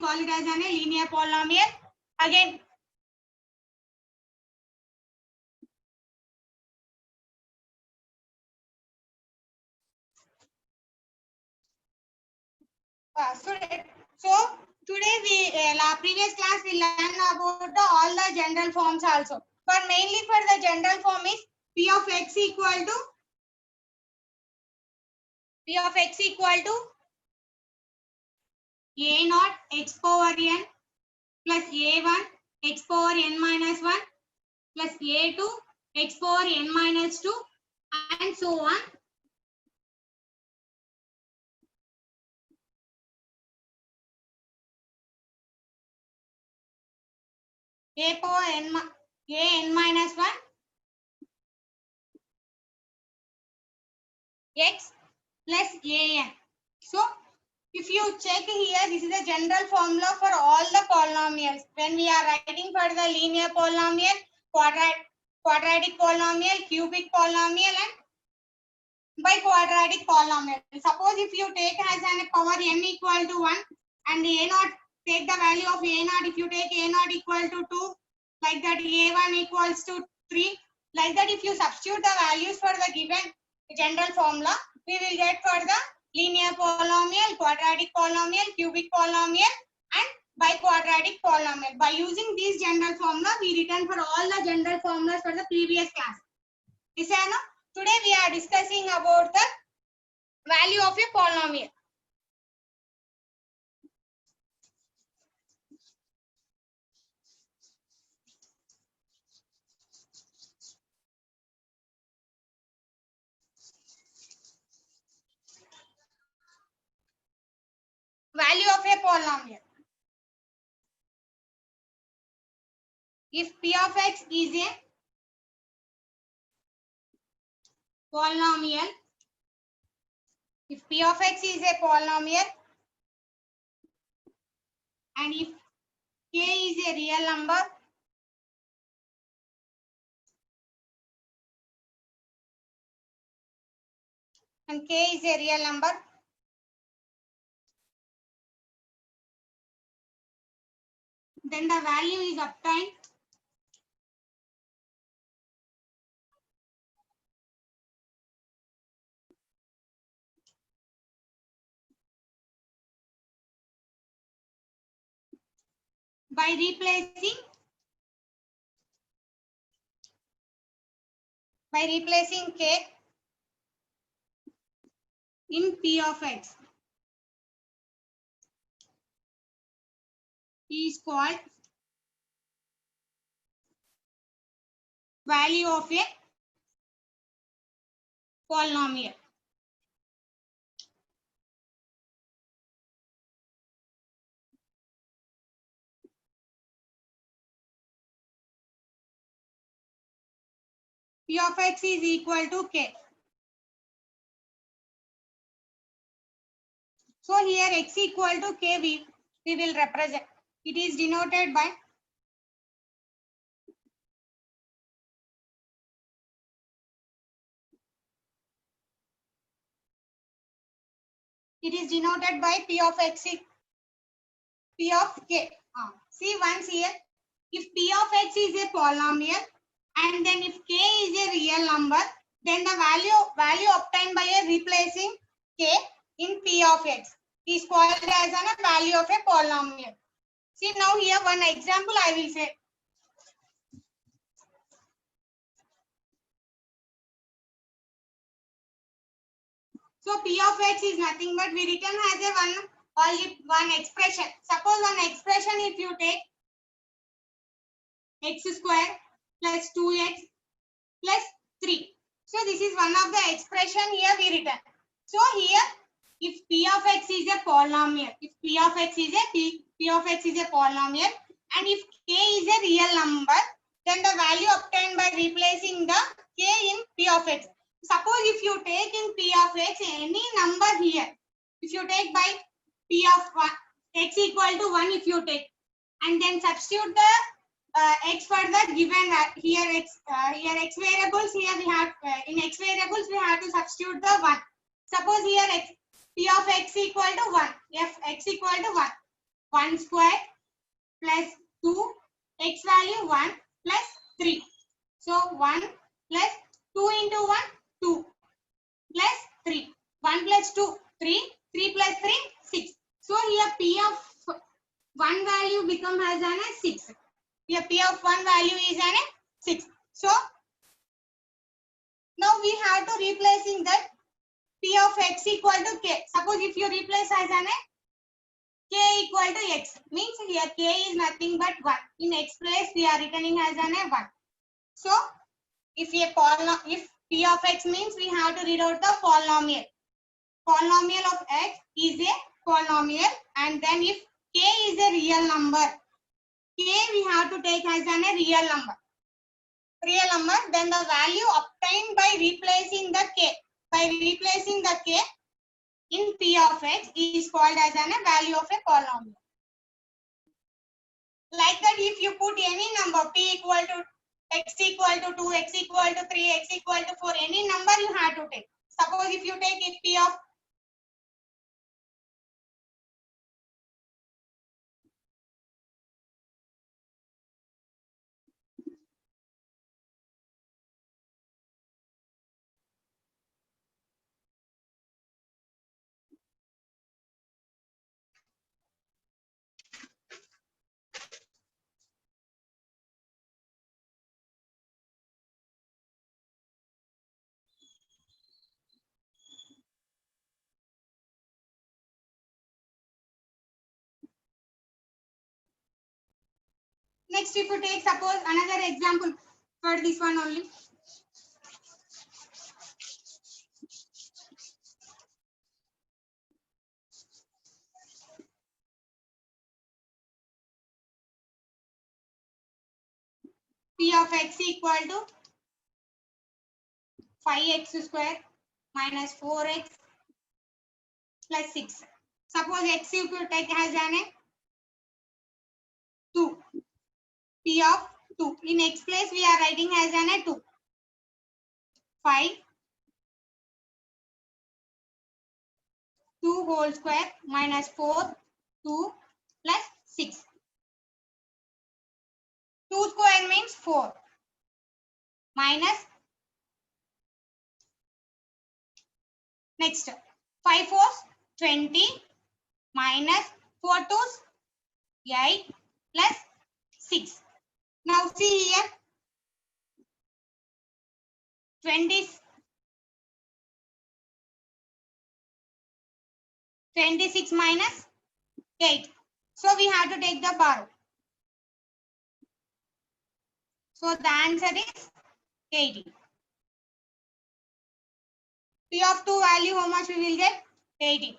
call it as a linear polynomial. Again, so today we previous class we learned about all the general forms also. But mainly for the general form is P of x equal to a naught x power n plus a1 x power n minus 1 plus a2 x power n minus 2 and so on. A power n minus 1 x plus an. So if you check here, this is the general formula for all the polynomials. When we are writing for the linear polynomial, quadratic polynomial, cubic polynomial and biquadratic polynomial. Suppose if you take as an power n equal to 1 and a naught, take the value of a naught. If you take a naught equal to 2, like that a1 equals to 3, like that if you substitute the values for the given general formula, we will get for the linear polynomial, quadratic polynomial, cubic polynomial and biquadratic polynomial. By using these general formula, we written for all the general formulas for the previous class. Is that no? Today we are discussing about the value of a polynomial. Value of a polynomial. If P of x is a polynomial, if P of x is a polynomial and if k is a real number, and k is a real number, then the value is obtained by replacing k in P of x. Is called value of a polynomial. P of x is equal to k. So here x equal to k we will represent. It is denoted by P of x, P of k. See once here, if P of x is a polynomial and then if k is a real number, then the value obtained by replacing k in P of x is called as a value of a polynomial. See now here one example I will say. So P of x is nothing but we written as a one expression. Suppose one expression if you take x square plus 2x plus 3. So this is one of the expression here we written. So here if P of x is a polynomial, if P of x is a polynomial and if k is a real number, then the value obtained by replacing the k in P of x. Suppose if you take in P of x any number here, if you take by P of 1, x equal to 1 if you take and then substitute the x for the given here x variables, here we have in x variables we have to substitute the 1. Suppose here P of x equal to 1, f x equal to 1. 1 square plus 2, x value 1 plus 3. So 1 plus 2 into 1, 2 plus 3. 1 plus 2, 3. 3 plus 3, 6. So here P of 1 value become as an 6. Here P of 1 value is an 6. So now we have to replacing that P of x equal to k. Suppose if you replace as an k equal to x, means here k is nothing but 1. In x place we are returning as an 1. So if P of x means we have to read out the polynomial. Polynomial of x is a polynomial, and then if k is a real number, k we have to take as a real number. Then the value obtained by replacing the k. By replacing the k in P of x is called as a value of a polynomial. Like that, if you put any number p equal to x equal to 2, x equal to 3, x equal to 4, any number you have to take. Suppose if you take if p of next, if you take suppose another example for this one only. P of x equal to 5x square minus 4x plus 6. Suppose x you could take as an 2. P of 2. In x place we are writing as an 2. 5, 2 whole square minus 4, 2 plus 6. 2 square means 4 minus, next 5 fours 20 minus 4 twos 8 plus 6. Now see here 26 minus 8. So we have to take the borrow. So the answer is 80. P of 2 value how much we will get? 80.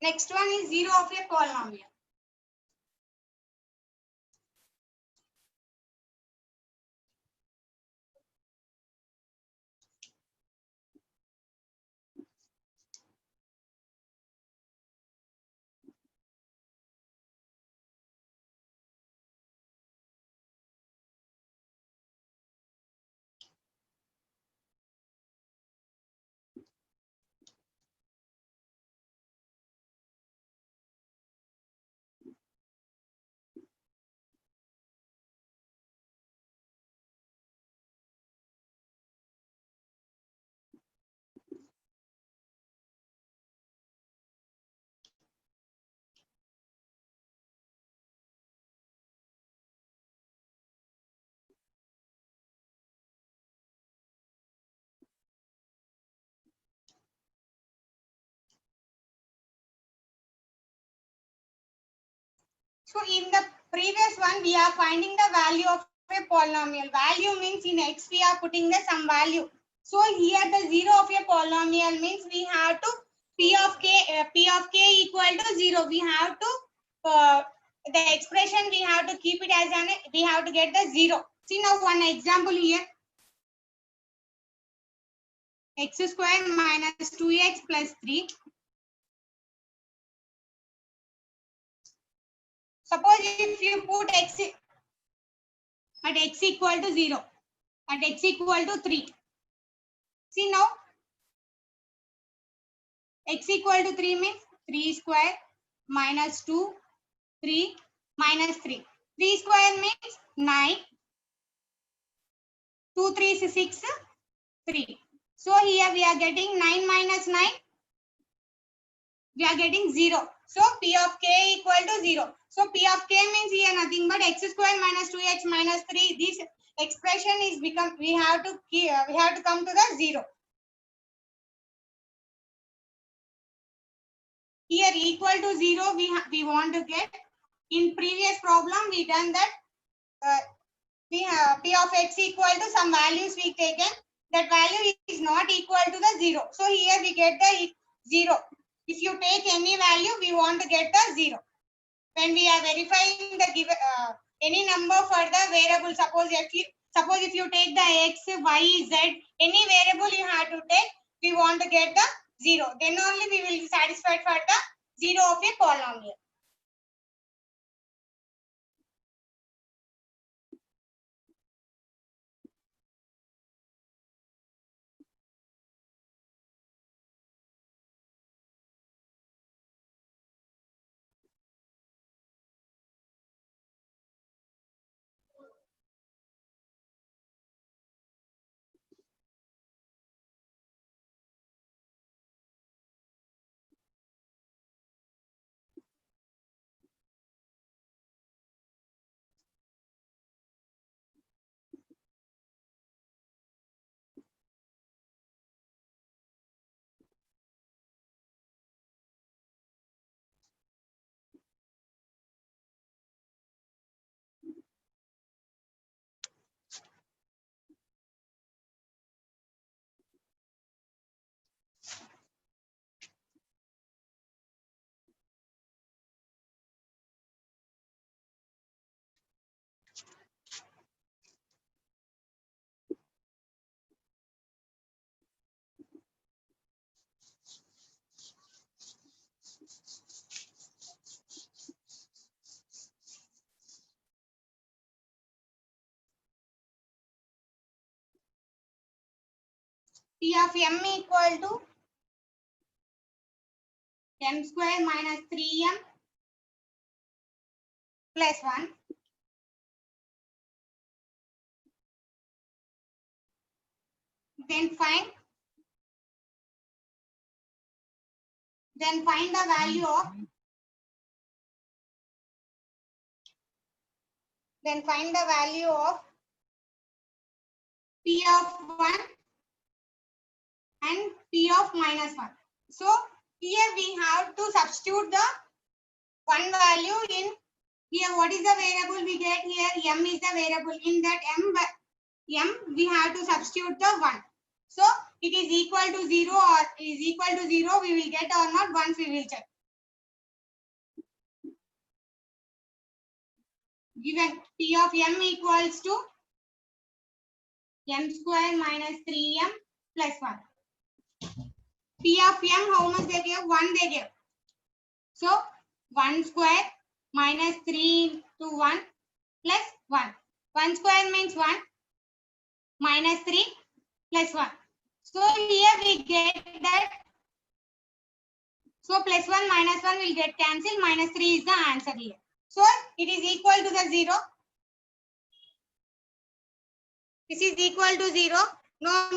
Next one is 0 of a polynomial. So in the previous one, we are finding the value of a polynomial. Value means in x we are putting the some value. So here the 0 of a polynomial means we have to p of k equal to 0. We have to the expression we have to keep it as an, we have to get the 0. See now one example here. X square minus 2x plus 3. Suppose if you put x at x equal to 0, at x equal to 3. See now, x equal to 3 means 3 square minus 2, 3 minus 3. 3 square means 9, 2 3 is 6, 3. So here we are getting 9 minus 9, we are getting 0. So P of k equal to 0. So P of k means here nothing but x square minus 2x minus 3. This expression is become, we have to come to the 0. Here equal to 0 we want to get. In previous problem we done that we have P of x equal to some values we taken. That value is not equal to the 0. So here we get the 0. If you take any value, we want to get the 0. When we are verifying the given any number for the variable, suppose if you take the x, y, z, any variable you have to take, we want to get the 0. Then only we will be satisfied for the 0 of a polynomial. P of m equal to m square minus 3m plus 1. Then find the value of P of 1 and P of minus 1. So here we have to substitute the one value in here. What is the variable we get here? M is the variable. In that m we have to substitute the 1. So it is equal to 0 or is equal to 0 we will get or not, once we will check. Given P of m equals to m square minus 3m plus 1. P of m, how much they give? 1 they give. So 1 square minus 3 into 1 plus 1. 1 square means 1 minus 3 plus 1. So here we get that. So plus 1 minus 1 will get cancelled. Minus 3 is the answer here. So it is equal to the 0. This is equal to 0. No.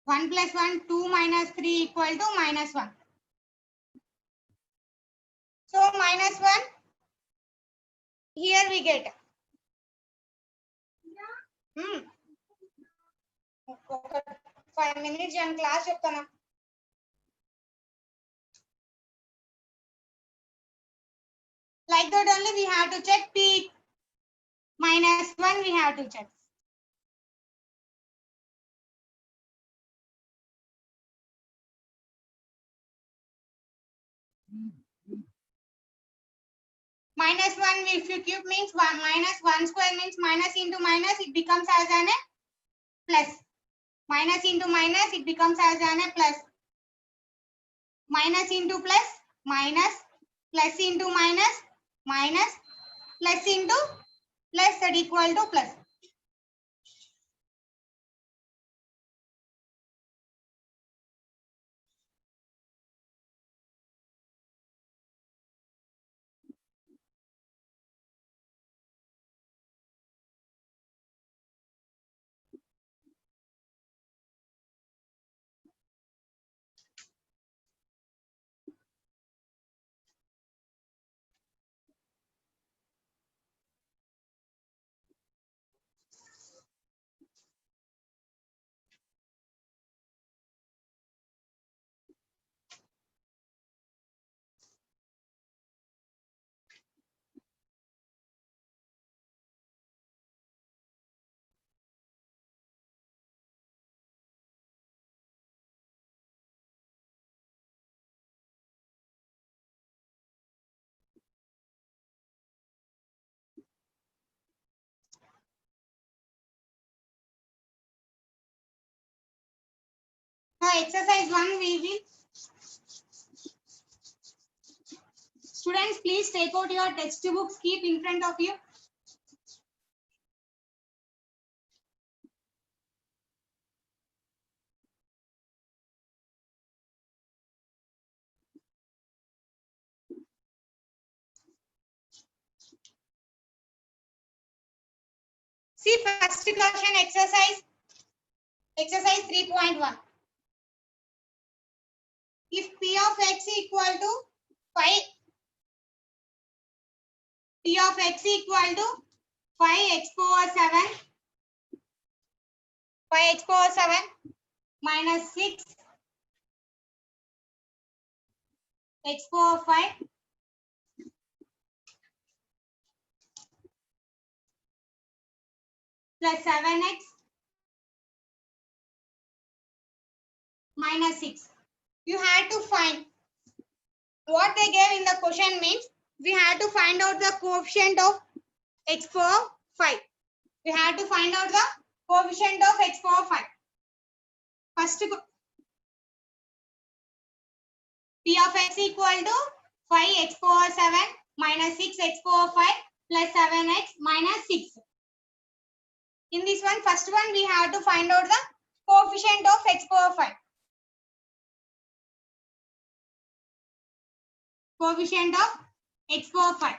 1 plus 1, 2 minus 3 equal to minus 1. So minus 1, here we get. 5 minutes and class చెప్తాను. Like that only we have to check P minus 1 we have to check. Minus 1 if you cube means 1 minus 1 square means minus into minus it becomes as an a plus. Minus into minus it becomes as an a plus. Minus into plus minus, plus into minus minus, plus into plus that equal to plus. Now exercise 1 we will. Students, please take out your textbooks, keep in front of you. See first question exercise 3.1. If P of x equal to 5, P of x equal to 5x power 7, 5x power 7 minus 6 x power 5 plus 7x minus 6. You had to find what they gave in the question means we had to find out the coefficient of x power 5. We had to find out the coefficient of x power 5. First, P of x equal to 5x power 7 minus 6x power 5 plus 7x minus 6. In this one, first one, we have to find out the coefficient of x power 5. Coefficient of x power 5.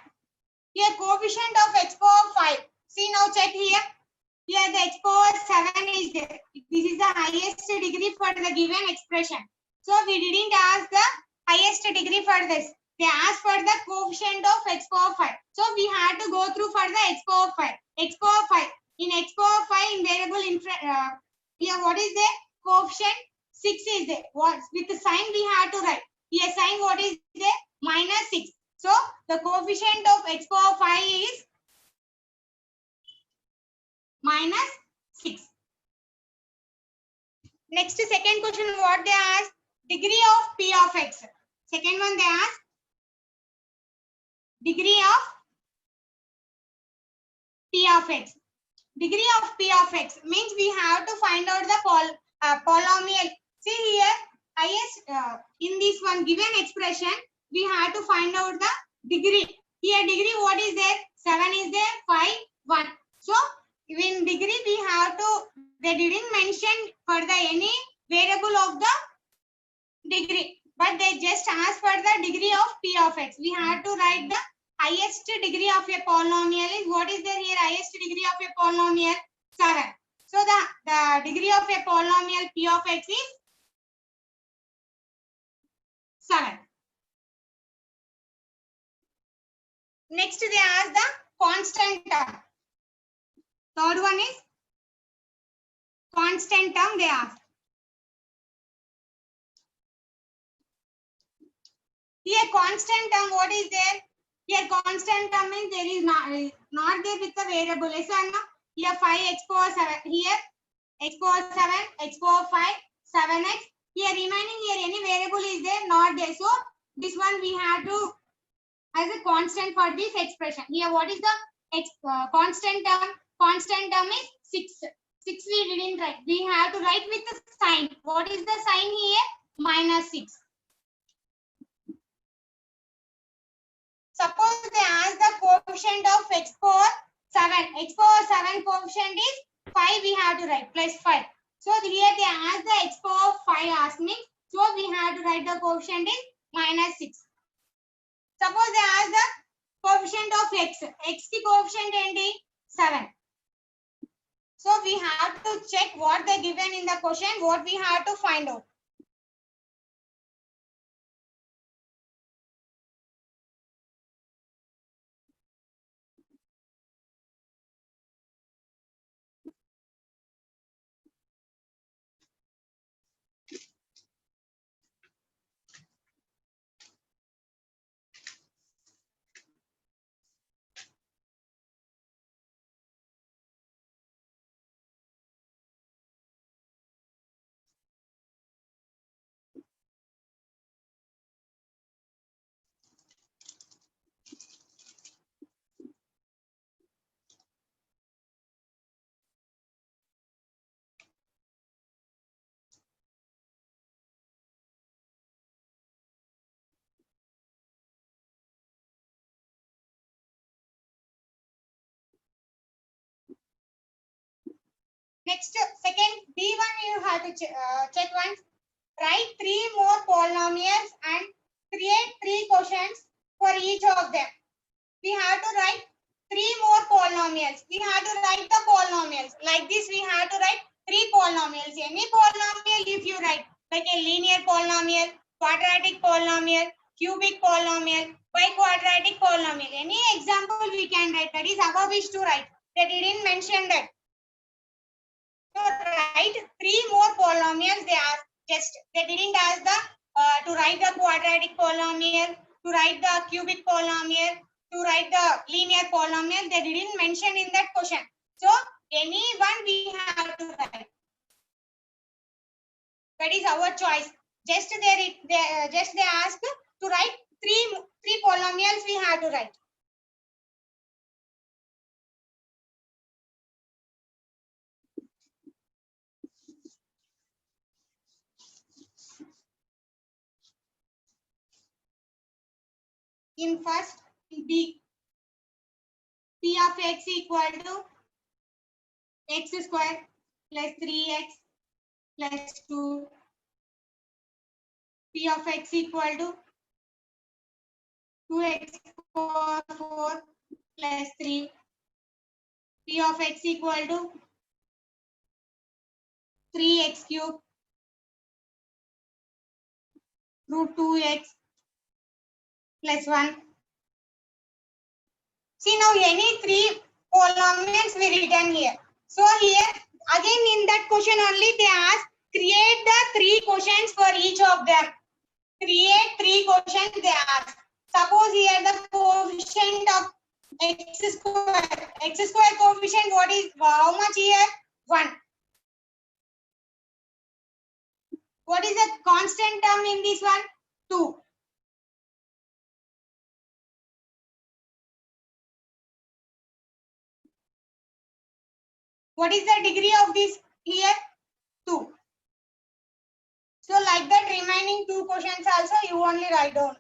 Here, coefficient of x power 5. See now, check here. Here, the x power 7 is there. This is the highest degree for the given expression. So, we didn't ask the highest degree for this. They asked for the coefficient of x power 5. So, we had to go through for the x power 5. X power 5. In x power 5, in variable here, what is the coefficient? 6 is there. What? With the sign, we had to write. Here, sign what is there? Minus 6. So, the coefficient of x power 5 is minus 6. Next, second question, what they asked? Degree of P of x. Second one, they asked degree of P of x. Degree of P of x means we have to find out the polynomial. See here, highest in this one given expression, we have to find out the degree. Here degree what is there? 7 is there, 5, 1. So in degree we have to, they didn't mention for the any variable of the degree, but they just asked for the degree of P of x. We have to write the highest degree of a polynomial is what is there here? Highest degree of a polynomial 7. So the degree of a polynomial p of x is 7. Next they ask the constant term. Third one is constant term they ask. Here constant term, what is there? Here constant term means there is not there with the variable. Yes or no? Here 5x power 7. Here x power 7, x power 5, 7x. Here remaining here any variable is there? Not there. So this one we have to as a constant for this expression. Here what is the constant term? Constant term is 6. 6 we didn't write. We have to write with the sign. What is the sign here? Minus 6. Suppose they ask the coefficient of x power 7. X power 7 coefficient is 5. We have to write plus 5. So here they ask the x power 5 asking. So we have to write the coefficient is minus 6. Suppose they ask the coefficient of x. X the coefficient is 7. So we have to check what they given in the question. What we have to find out. Next, second B1 you have to check once. Write 3 more polynomials and create 3 questions for each of them. We have to write 3 more polynomials. We have to write the polynomials. Like this, we have to write 3 polynomials. Any polynomial if you write, like a linear polynomial, quadratic polynomial, cubic polynomial, biquadratic polynomial. Any example we can write. That is our wish to write. They didn't mention that. So write 3 more polynomials. They didn't ask the to write the quadratic polynomial, to write the cubic polynomial, to write the linear polynomial. They didn't mention in that question. So any one we have to write. That is our choice. Just they ask to write three polynomials we have to write. In first B, P of x equal to x square plus 3x plus 2. P of x equal to 2x power 4 plus 3. P of x equal to 3x cube root 2x plus 1. See now any 3 polynomials we written here. So here again in that question only they ask create the 3 questions for each of them. Create 3 questions they ask. Suppose here the coefficient of x square coefficient what is how much here 1. What is the constant term in this one? 2. What is the degree of this here? 2. So like that remaining 2 questions also you only write down.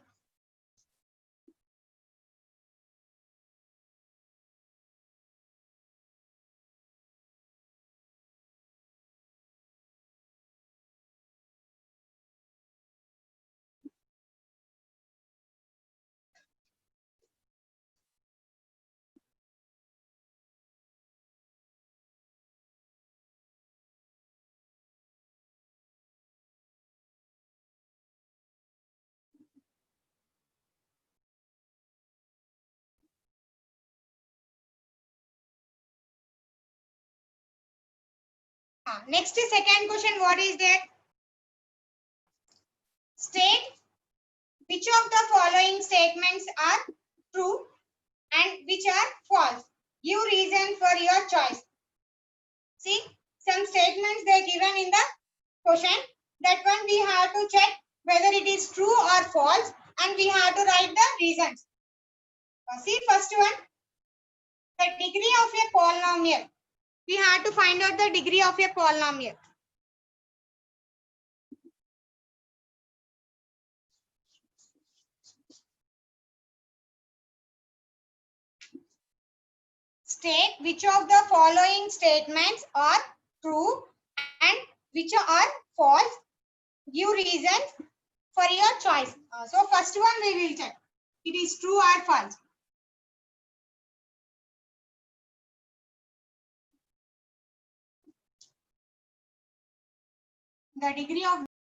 Next second question, what is that? State which of the following statements are true and which are false. Give reason for your choice. See, some statements they are given in the question. That one we have to check whether it is true or false, and we have to write the reasons. See, first one, the degree of a polynomial. We have to find out the degree of a polynomial. State which of the following statements are true and which are false. Give reasons for your choice. So first one we will check. It is true or false. The degree of